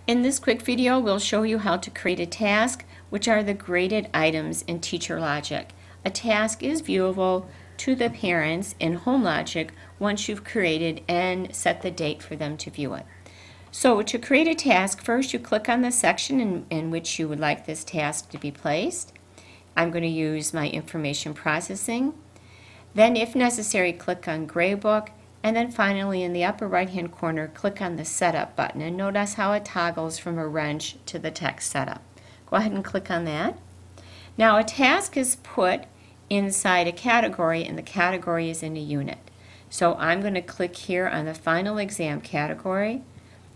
In this quick video, we'll show you how to create a task, which are the graded items in TeacherLogic. A task is viewable to the parents in HomeLogic once you've created and set the date for them to view it. So to create a task, first you click on the section in which you would like this task to be placed. I'm going to use my information processing. Then, if necessary, click on Gradebook. And then finally, in the upper right-hand corner, click on the Setup button. And notice how it toggles from a wrench to the text setup. Go ahead and click on that. Now, a task is put inside a category, and the category is in a unit. So I'm going to click here on the Final Exam category,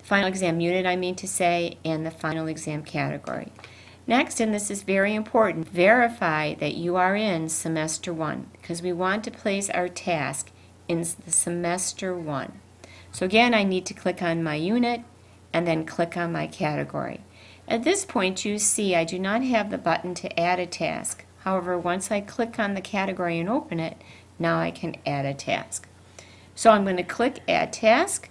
Final Exam unit, I mean to say, and the Final Exam category. Next, and this is very important, verify that you are in Semester 1, because we want to place our task in the Semester 1. So again, I need to click on my unit and then click on my category. At this point, you see I do not have the button to add a task. However, once I click on the category and open it, now I can add a task. So I'm going to click Add Task,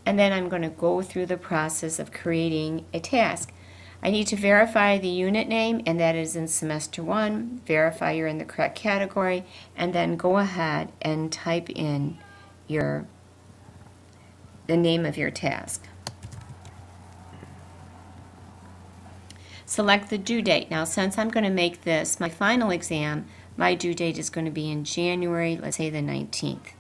and then I'm going to go through the process of creating a task. I need to verify the unit name, and that is in Semester 1, verify you're in the correct category, and then go ahead and type in the name of your task. Select the due date. Now, since I'm going to make this my final exam, my due date is going to be in January, let's say the 19th.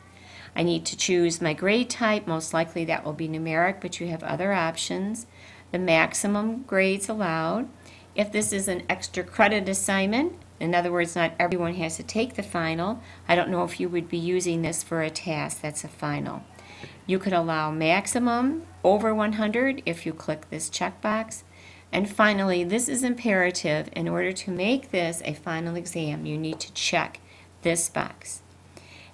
I need to choose my grade type. Most likely that will be numeric, but you have other options. The maximum grades allowed. If this is an extra credit assignment, in other words, not everyone has to take the final. I don't know if you would be using this for a task that's a final. You could allow maximum over 100 if you click this checkbox. And finally, this is imperative. In order to make this a final exam, you need to check this box.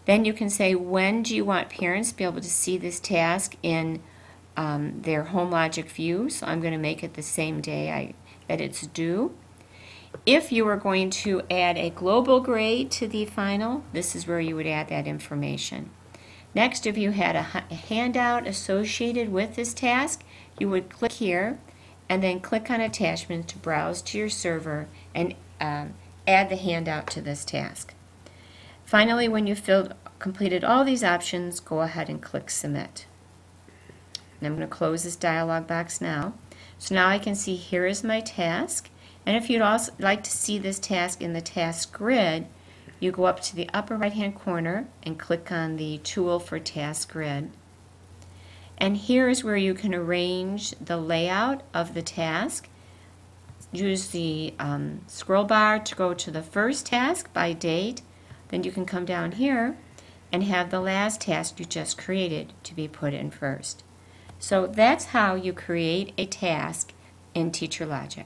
Then you can say, when do you want parents to be able to see this task in their HomeLogic view? So I'm going to make it the same day that it's due. If you were going to add a global grade to the final, this is where you would add that information. Next, if you had a handout associated with this task, you would click here and then click on Attachment to browse to your server and add the handout to this task. Finally, when you've completed all these options, go ahead and click Submit. And I'm going to close this dialog box now. So now I can see here is my task. And if you'd also like to see this task in the task grid, you go up to the upper right hand corner and click on the tool for task grid. And here is where you can arrange the layout of the task. Use the scroll bar to go to the first task by date. Then you can come down here and have the last task you just created to be put in first. So that's how you create a task in TeacherLogic.